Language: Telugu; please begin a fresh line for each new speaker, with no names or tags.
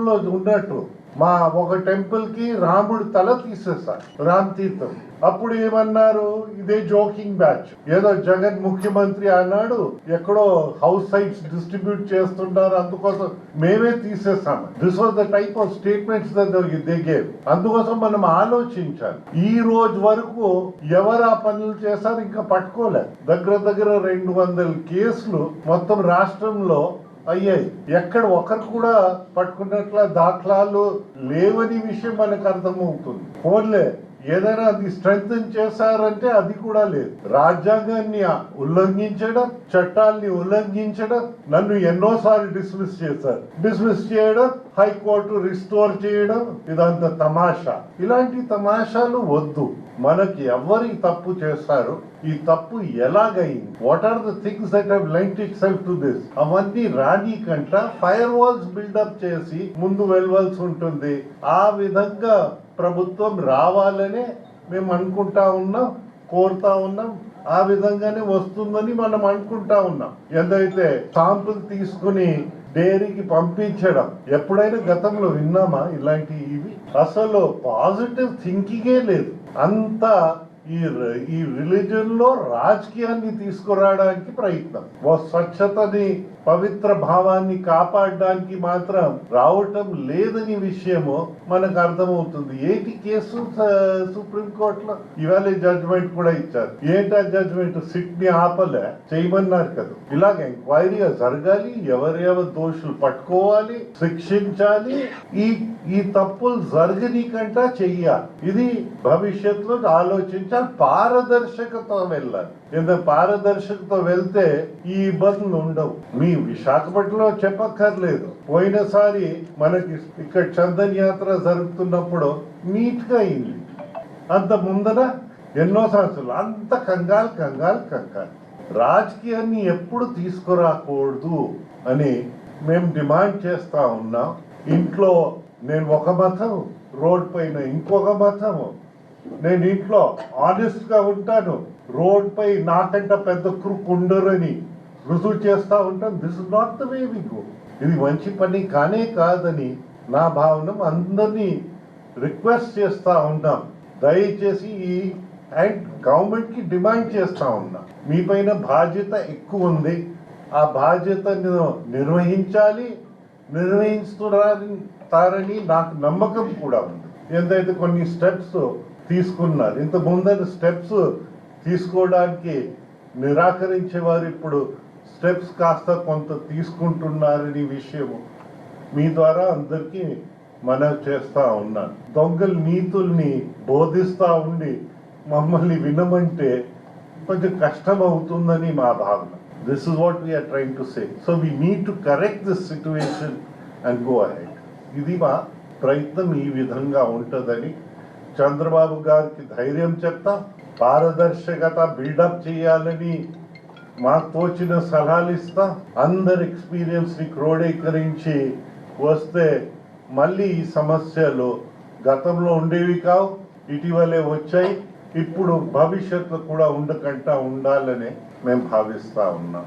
లో ఉన్నట్టు మా ఒక టెంపుల్ కి రాముడు తల తీసేశారు, రామ్ తీర్థం. అప్పుడు ఏమన్నారు, ఇదే జోకింగ్ బ్యాచ్, ఏదో జగన్ ముఖ్యమంత్రి అన్నాడు, ఎక్కడో హౌస్ సైట్స్ డిస్ట్రిబ్యూట్ చేస్తున్నారు, అందుకోసం మేమే తీసేసాము. This was the type of statements they gave. అందుకోసం మనం ఆలోచించాలి. ఈ రోజు వరకు ఎవరు ఆ పనులు చేశారు ఇంకా పట్టుకోలేదు. దగ్గర 200 కేసులు మొత్తం రాష్ట్రంలో అయ్యాయి. ఎక్కడ ఒకరు కూడా పట్టుకున్నట్ల దాఖలాలు లేవని విషయం మనకు అర్థమవుతుంది. ఫోన్లే ఏదైనా అది స్ట్రెంగ్తన్ చేశారంటే అది కూడా లేదు. రాజ్యాంగాన్ని ఉల్లంఘించడం, చట్టాల్ని ఉల్లంఘించడం, నన్ను ఎన్నోసార్లు డిస్మిస్ చేయడం, హైకోర్టు రిస్టోర్ చేయడం, ఇదంతా తమాషా. ఇలాంటి తమాషాలు వద్దు. మనకి ఎవరి తప్పు చేస్తారు, ఈ తప్పు ఎలాగైంది, what are the things that have lent itself to this, అవన్నీ రాని కంట ఫైర్ వాల్స్ బిల్డప్ చేసి ముందు వెళ్ళవలసి ఉంటుంది. ఆ విధంగా ప్రభుత్వం రావాలనే మేము అనుకుంటా ఉన్నాం, కోరుతా ఉన్నాం. ఆ విధంగానే వస్తుందని మనం అనుకుంటా ఉన్నాం. ఏదైతే శాంపుల్ తీసుకుని డైరీకి పంపించడం ఎప్పుడైనా గతంలో విన్నామా ఇలాంటివి? అసలు పాజిటివ్ థింకింగే లేదు. అంతా ఈ రిలీజన్ లో రాజకీయాన్ని తీసుకురావడానికి ప్రయత్నం, స్వచ్ఛతని పవిత్ర భావాన్ని కాపాడడానికి మాత్రం రావటం లేదని విషయము మనకు అర్థమవుతుంది. ఏంటి కేసు సుప్రీంకోర్టులో ఇవాళ జడ్జిమెంట్ కూడా ఇచ్చారు. ఏంటా జడ్జిమెంట్? సిట్ ని ఆపలే చేయమన్నారు కదా. ఇలాగ ఎంక్వైరీగా జరగాలి, ఎవరెవరు దోషులు పట్టుకోవాలి, శిక్షించాలి. ఈ తప్పులు జరగనీకంట చెయ్యాలి. ఇది భవిష్యత్తులో ఆలోచించాలి. పారదర్శకతో వెళ్ళాలి. ఎంత పారదర్శకతో వెళ్తే ఈ ఇబ్బందులు ఉండవు. మీ విశాఖపట్నంలో చెప్పక్కర్లేదు. పోయినసారి మనకి ఇక్కడ చందన్ యాత్ర జరుగుతున్నప్పుడు నీట్ గా అయింది. అంత ముందర ఎన్నో సంవత్సరాలు అంత కంగారు. రాజకీయాన్ని ఎప్పుడు తీసుకురాకూడదు అని మేము డిమాండ్ చేస్తా ఉన్నాం. ఇంట్లో నేను ఒక మతం, రోడ్ పైన ఇంకొక మతము. నేను ఇంట్లో ఆనెస్ట్ గా ఉంటాను, రోడ్ పై నాకంట పెద్ద క్రూక్ ఉండరని రుజువు చేస్తా ఉంటాను. This is not the way we go. ఇది మంచి పని కానే కాదని నా భావన. అందరినీ రిక్వెస్ట్ చేస్తా ఉన్నాం, దయచేసి ఈ అండ్ గవర్నమెంట్ కి డిమాండ్ చేస్తా ఉన్నాం, మీ పైన బాధ్యత ఎక్కువ ఉంది. ఆ బాధ్యతను నిర్వహిస్తారని నాకు నమ్మకం కూడా ఉంది. ఎంతైతే కొన్ని స్టెప్స్ తీసుకున్నారు, ఇంత ముందర స్టెప్స్ తీసుకోవడానికి నిరాకరించేవారు ఇప్పుడు స్టెప్స్ కాస్త కొంత తీసుకుంటున్నారని విషయము మీ ద్వారా అందరికీ మనవి చేస్తా ఉన్నాను. దొంగల నీతుల్ని బోధిస్తా ఉండి మమ్మల్ని వినమంటే కొంచెం కష్టం అవుతుందని మా భావన. This is what we're trying to say. So we need to correct this situation and go ahead. ఇది మా ప్రయత్నం, ఈ విధంగా ఉంటుందని చంద్రబాబు గారికి ధైర్యం చెప్తా. పారదర్శకత బిల్డప్ చేయాలని మాకు తోచిన సలహాలు ఇస్తా. అందరి ఎక్స్పీరియన్స్ ని క్రోడీకరించి వస్తే మళ్ళీ ఈ సమస్యలు గతంలో ఉండేవి కావు, ఇటీవలే వచ్చాయి. ఇప్పుడు భవిష్యత్తు కూడా ఉండకుండా ఉండాలని మేము భావిస్తా ఉన్నాం.